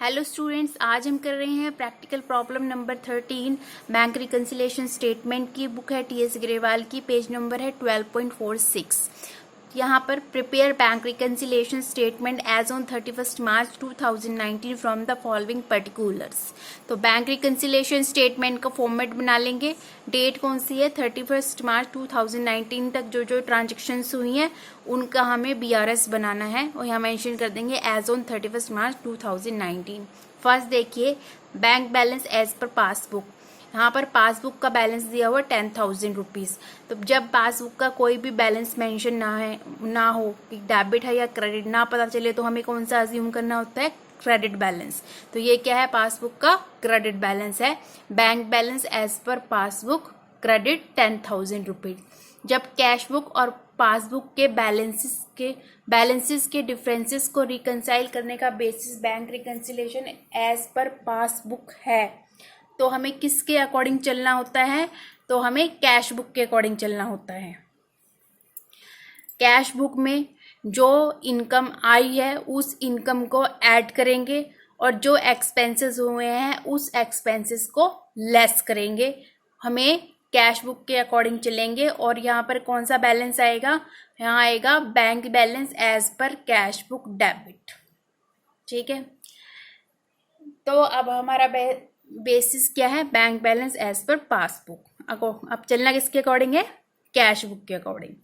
Hello students, आज हम कर रहे हैं practical problem number 13 bank reconciliation statement की बुक है टीएस ग्रेवाल की। पेज नंबर है 12.46। यहाँ पर prepare bank reconciliation statement as on 31 March 2019 from the following particulars. तो बैंक रिकन्सिलेशन स्टेटमेंट का फॉर्मेट बना लेंगे। डेट कौन सी है? 31 मार्च 2019 तक जो ट्रांजेक्शन्स हुई हैं उनका हमें बीआरएस बनाना है और यहाँ मेंशन कर देंगे एज ऑन 31 मार्च 2019। फर्स्ट देखिए, bank balance as per passbook. यहाँ पर पासबुक का बैलेंस दिया हुआ 10,000 रुपीज़। तो जब पासबुक का कोई भी बैलेंस मेंशन ना हो कि डेबिट है या क्रेडिट ना पता चले तो हमें कौन सा अज्यूम करना होता है? Credit balance. तो ये क्या है? पासबुक का क्रेडिट बैलेंस है। Bank balance as per passbook credit 10,000 rupees. जब कैश बुक और पासबुक के बैलेंसेस के डिफरेंसेस को रिकंसाइल करने का basis bank reconciliation as per passbook है, तो हमें किसके अकॉर्डिंग चलना होता है? तो हमें कैश बुक के अकॉर्डिंग चलना होता है। कैश बुक में जो इनकम आई है उस इनकम को ऐड करेंगे और जो एक्सपेंसेस हुए हैं उस एक्सपेंसेस को लेस करेंगे। हमें कैश बुक के अकॉर्डिंग चलेंगे और यहाँ पर कौन सा बैलेंस आएगा? यहाँ आएगा bank balance as per cash book debit. ठीक है, तो अब हमारा बेसिस क्या है? Bank balance as per passbook. अब चलना किसके अकॉर्डिंग है? कैश बुक के according.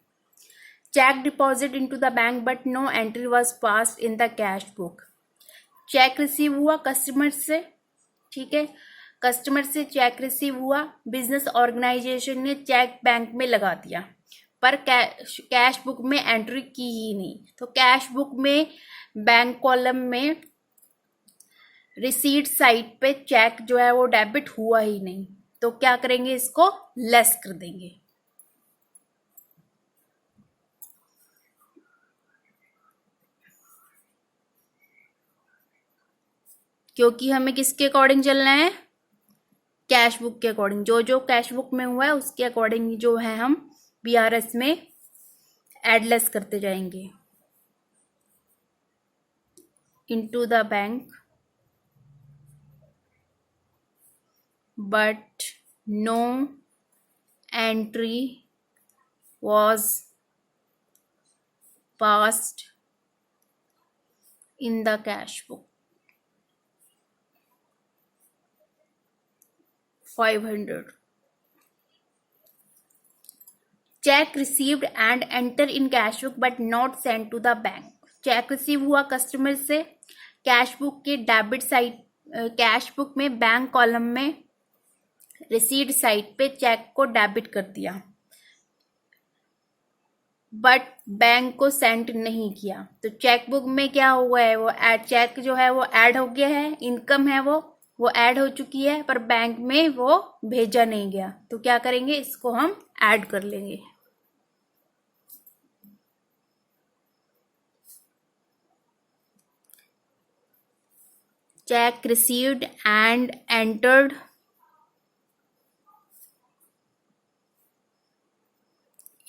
Cheque deposit into the bank but no entry was passed in the cash book. Cheque receive हुआ कस्टमर से, ठीक है, कस्टमर से चेक रिसीव हुआ, बिजनेस ऑर्गेनाइजेशन ने चेक बैंक में लगा दिया पर कैश बुक में एंट्री की ही नहीं। तो कैश बुक में बैंक कॉलम में रिसीट साइड पे चेक जो है वो डेबिट हुआ ही नहीं, तो क्या करेंगे? इसको लेस कर देंगे। क्योंकि हमें किसके अकॉर्डिंग चलना है? कैश बुक के अकॉर्डिंग। जो कैश बुक में हुआ है उसके अकॉर्डिंग जो है हम बीआरएस में एडलेस करते जाएंगे। Into the bank but no entry was passed in the cash book. 500. Check received and enter in cash book but not sent to the bank. Check receive हुआ कस्टमर से, कैश बुक के debit side, cash book में bank column में receipt side पे cheque को debit कर दिया but bank को सेंड नहीं किया। तो चेक बुक में क्या हुआ है? वो चेक जो है वो ऐड हो गया है, इनकम है वो ऐड हो चुकी है, पर बैंक में वो भेजा नहीं गया। तो क्या करेंगे? इसको हम ऐड कर लेंगे। Check received and entered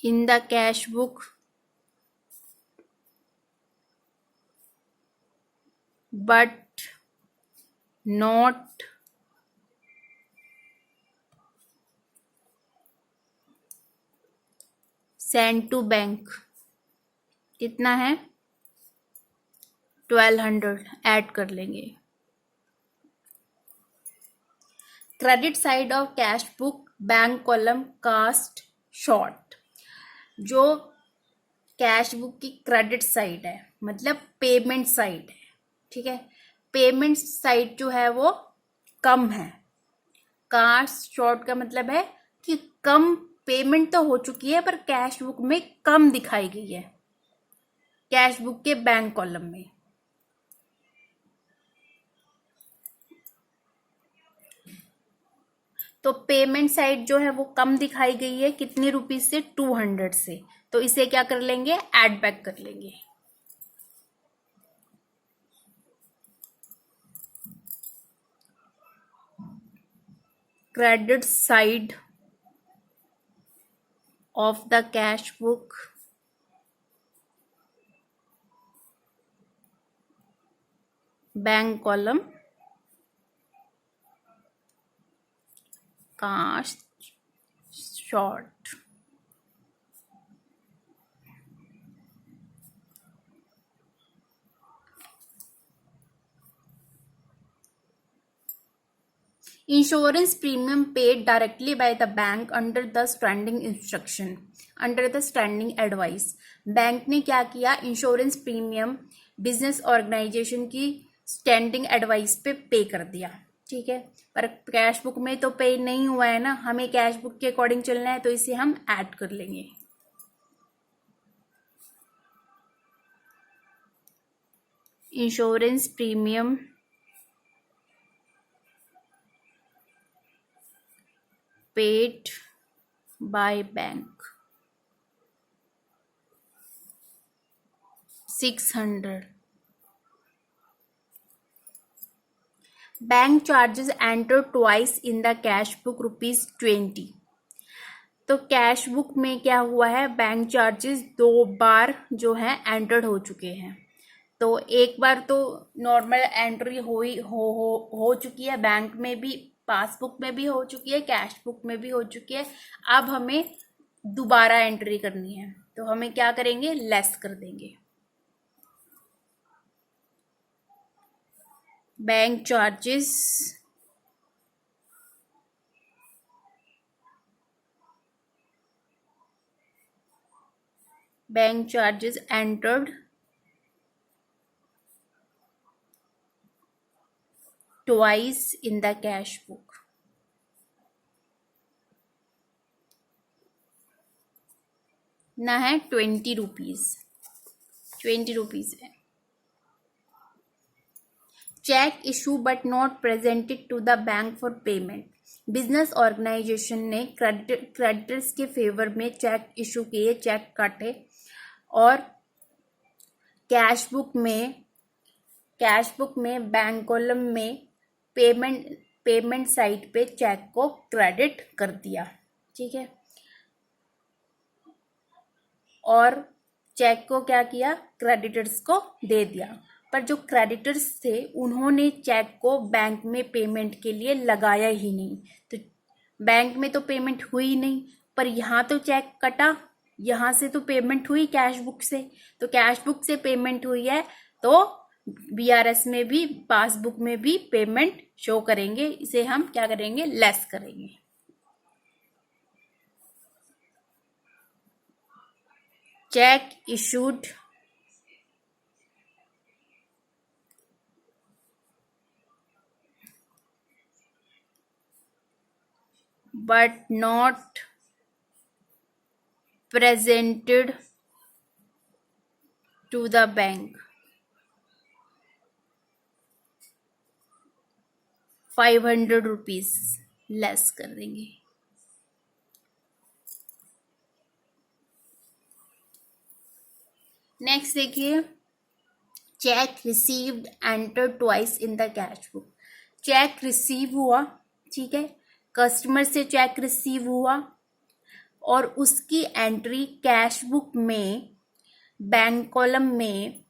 in the cash book but not sent to bank। कितना है? 1200 ऐड कर लेंगे। Credit side of cash book bank column cast short. जो कैश बुक की क्रेडिट साइड है मतलब पेमेंट साइड है, ठीक है, पेमेंट साइड जो है वो कम है। कास्ट शॉर्ट का मतलब है कि कम पेमेंट तो हो चुकी है पर कैश बुक में कम दिखाई गई है, कैश बुक के बैंक कॉलम में। तो पेमेंट साइड जो है वो कम दिखाई गई है, कितनी रुपीज से? 200 से। तो इसे क्या कर लेंगे? ऐड बैक कर लेंगे। Credit side of the cash book bank column cast short. Insurance premium paid directly by the bank under the standing instruction, under the standing advice. Bank ने क्या किया, इंश्योरेंस प्रीमियम बिजनेस ऑर्गेनाइजेशन की standing advice pay कर दिया, ठीक है। पर cash book में तो पे नहीं हुआ है ना, हमें कैश बुक के अकॉर्डिंग चलना है, तो इसे हम ऐड कर लेंगे। Insurance premium paid by bank 600। Bank charges enter twice in the cash book ₹20। तो कैश बुक में क्या हुआ है, बैंक चार्जेस 2 बार जो है एंटर्ड हो चुके हैं। तो एक बार तो नॉर्मल एंट्री हो चुकी है, बैंक में भी, पासबुक में भी हो चुकी है, कैश बुक में भी हो चुकी है। अब हमें दोबारा एंट्री करनी है, तो हमें क्या करेंगे, लेस कर देंगे। Bank charges entered twice in the cash book। ना है 20 रुपीज, 20 रुपीज है। Cheque issue but not presented to the bank for payment. Business organisation ने क्रेडिटर्स के फेवर में चेक इशू किए, चेक काटे, और कैश बुक में बैंक कॉलम में पेमेंट साइट पे चेक को क्रेडिट कर दिया, ठीक है। और चेक को क्या किया, क्रेडिटर्स को दे दिया। पर जो क्रेडिटर्स थे उन्होंने चेक को बैंक में पेमेंट के लिए लगाया ही नहीं, तो बैंक में तो पेमेंट हुई नहीं, पर यहाँ तो चेक कटा, यहाँ से तो पेमेंट हुई कैश बुक से, तो कैश बुक से पेमेंट हुई है, तो बीआरएस में भी, पासबुक में भी पेमेंट शो करेंगे। इसे हम क्या करेंगे, लेस करेंगे। Check issued but not presented to the bank, 500 rupees less कर देंगे। नेक्स्ट देखिए, check received enter twice in the cash book. Cheque receive हुआ, ठीक है, कस्टमर से चेक रिसीव हुआ और उसकी एंट्री कैश बुक में बैंक कॉलम में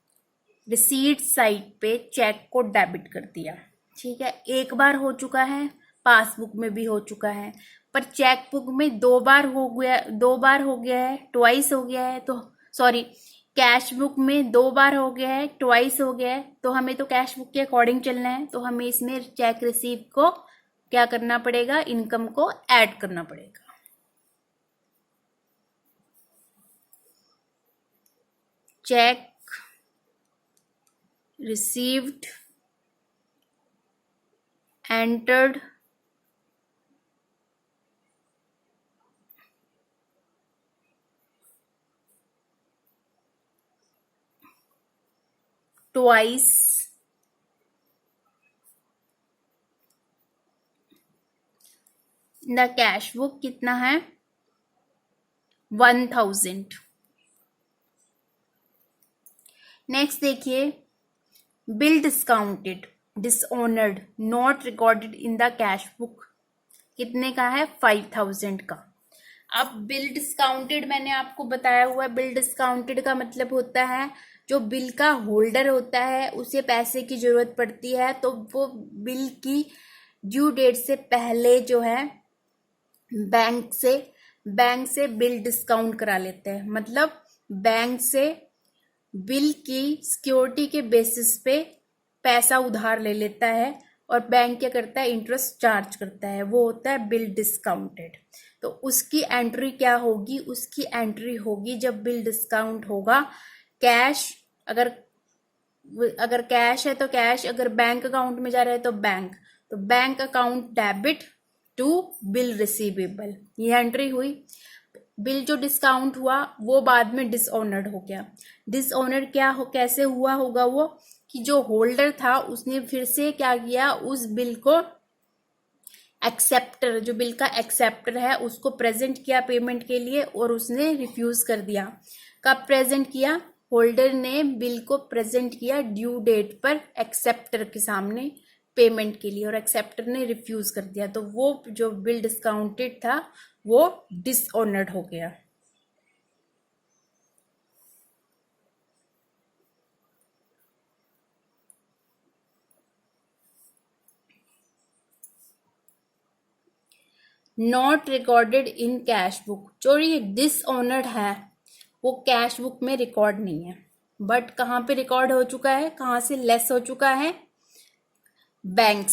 रिसीट साइट पे चेक को डेबिट कर दिया, ठीक है। एक बार हो चुका है, पासबुक में भी हो चुका है, पर चेक बुक में 2 बार हो गया है, ट्वाइस हो गया है, तो सॉरी, कैश बुक में 2 बार हो गया है, ट्वाइस हो गया है, तो हमें तो कैश बुक के अकॉर्डिंग चलना है, तो हमें इसमें चेक रिसीव को क्या करना पड़ेगा, इनकम को ऐड करना पड़ेगा। Check received entered twice the cash book कितना है, 1000। नेक्स्ट देखिए, bill discounted dishonoured not recorded in the cash book कितने का है, 5000 का। अब बिल डिस्काउंटेड मैंने आपको बताया हुआ है, बिल डिस्काउंटेड का मतलब होता है जो बिल का होल्डर होता है उसे पैसे की जरूरत पड़ती है, तो वो बिल की ड्यू डेट से पहले जो है बैंक से बिल डिस्काउंट करा लेते हैं, मतलब बैंक से बिल की सिक्योरिटी के बेसिस पे पैसा उधार ले लेता है और बैंक क्या करता है, इंटरेस्ट चार्ज करता है, वो होता है बिल डिस्काउंटेड। तो उसकी एंट्री क्या होगी, उसकी एंट्री होगी जब बिल डिस्काउंट होगा, कैश अगर कैश है तो कैश, अगर बैंक अकाउंट में जा रहा है तो bank account debit to bill receivable, ये एंट्री हुई। बिल जो डिस्काउंट हुआ वो बाद में डिसऑनर्ड हो गया। डिसऑनर्ड कैसे हुआ होगा, वो कि जो होल्डर था उसने फिर से क्या किया, उस बिल को एक्सेप्टर, जो बिल का एक्सेप्टर है उसको प्रेजेंट किया पेमेंट के लिए और उसने रिफ्यूज कर दिया। कब प्रेजेंट किया, होल्डर ने बिल को प्रेजेंट किया ड्यू डेट पर एक्सेप्टर के सामने पेमेंट के लिए, और एक्सेप्टर ने रिफ्यूज कर दिया, तो वो जो बिल डिस्काउंटेड था वो डिसऑनर्ड हो गया। Not recorded in cash book, जो ये डिसऑनर्ड है वो कैश बुक में रिकॉर्ड नहीं है, बट कहाँ पे रिकॉर्ड हो चुका है, कहाँ से लेस हो चुका है, बैंक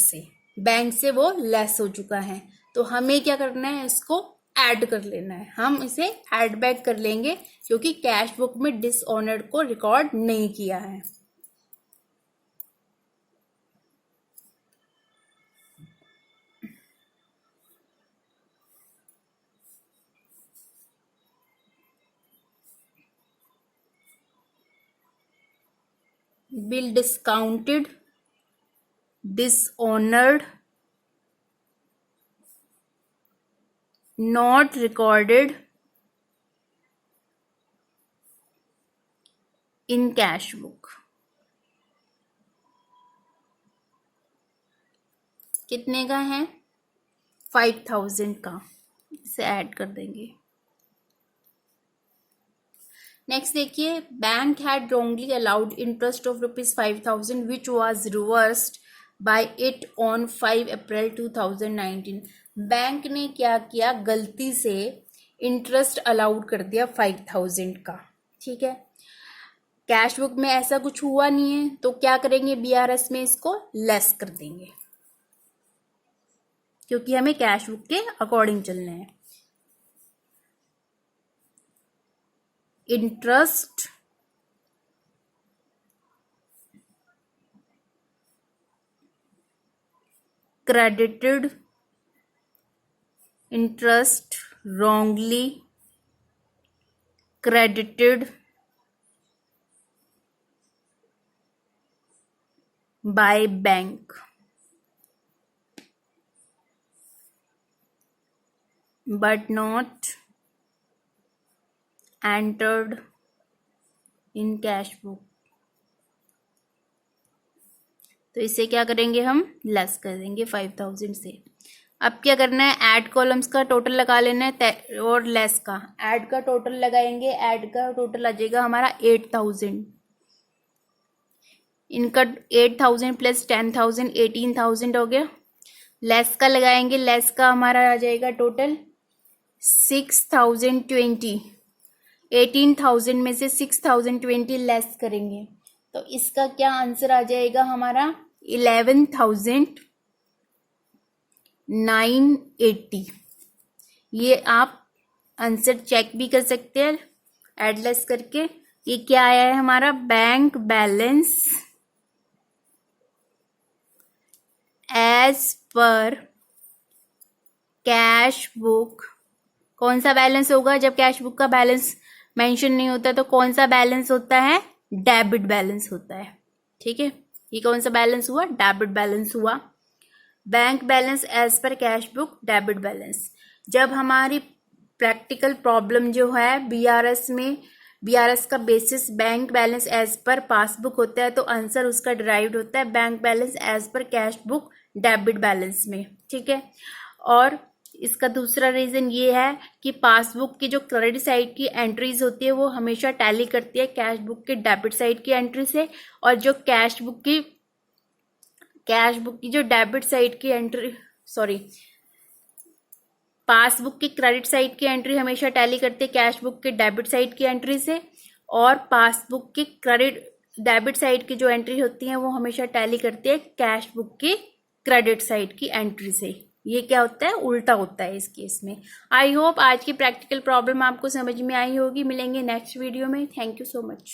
से वो लेस हो चुका है। तो हमें क्या करना है, इसको ऐड कर लेना है, हम इसे ऐड बैक कर लेंगे क्योंकि कैश बुक में डिसऑनर्ड को रिकॉर्ड नहीं किया है। Bill discounted, dishonoured, not recorded in cash book। कितने का है, 5000 का, इसे ऐड कर देंगे। नेक्स्ट देखिए, bank had wrongly allowed interest of ₹5000 which was reversed bye it on 5 April 2019। Bank ने क्या किया, गलती से इंटरेस्ट अलाउड कर दिया 5000 का, ठीक है। कैश बुक में ऐसा कुछ हुआ नहीं है तो क्या करेंगे, बीआरएस में इसको लेस कर देंगे क्योंकि हमें कैश बुक के अकॉर्डिंग चलना है। Interest credited, interest wrongly credited by bank but not entered in cash book। तो इसे क्या करेंगे, हम लेस कर देंगे 5000 से। अब क्या करना है, ऐड कॉलम्स का टोटल लगा लेना है और लेस का, ऐड का टोटल लगाएंगे, ऐड का टोटल आ जाएगा हमारा 8000, इनका 8000 प्लस 10000 18000 हो गया। लेस का लगाएंगे, लेस का हमारा आ जाएगा टोटल 6020, 18000 में से 6020 लेस करेंगे तो इसका क्या आंसर आ जाएगा हमारा 11980। ये आप आंसर चेक भी कर सकते हैं ऐड लेस करके। ये क्या आया है हमारा, bank balance as per cash book. कौन सा बैलेंस होगा, जब कैश बुक का बैलेंस मेंशन नहीं होता तो कौन सा बैलेंस होता है, डेबिट बैलेंस होता है, ठीक है। ये कौन सा बैलेंस हुआ, डेबिट बैलेंस हुआ। Bank balance as per cash book debit balance. जब हमारी प्रैक्टिकल प्रॉब्लम जो है बीआरएस में, बीआरएस का basis bank balance as per passbook होता है तो आंसर उसका डिराइव्ड होता है bank balance as per cash book debit balance में, ठीक है। और इसका दूसरा रीजन ये है कि पासबुक की जो क्रेडिट साइड की एंट्रीज होती है वो हमेशा टैली करती है कैश बुक के डेबिट साइड की एंट्री से, और जो कैश बुक की जो डेबिट साइड की एंट्री, पासबुक की क्रेडिट साइड की एंट्री हमेशा टैली करते हैं कैश बुक के डेबिट साइड की एंट्री से, और पासबुक की क्रेडिट डेबिट साइड की जो एंट्री होती है वो हमेशा टैली करती है कैश बुक की क्रेडिट साइड की एंट्री से। ये क्या होता है, उल्टा होता है इस केस में। आई होप आज की प्रैक्टिकल प्रॉब्लम आपको समझ में आई होगी। मिलेंगे नेक्स्ट वीडियो में। Thank you so much.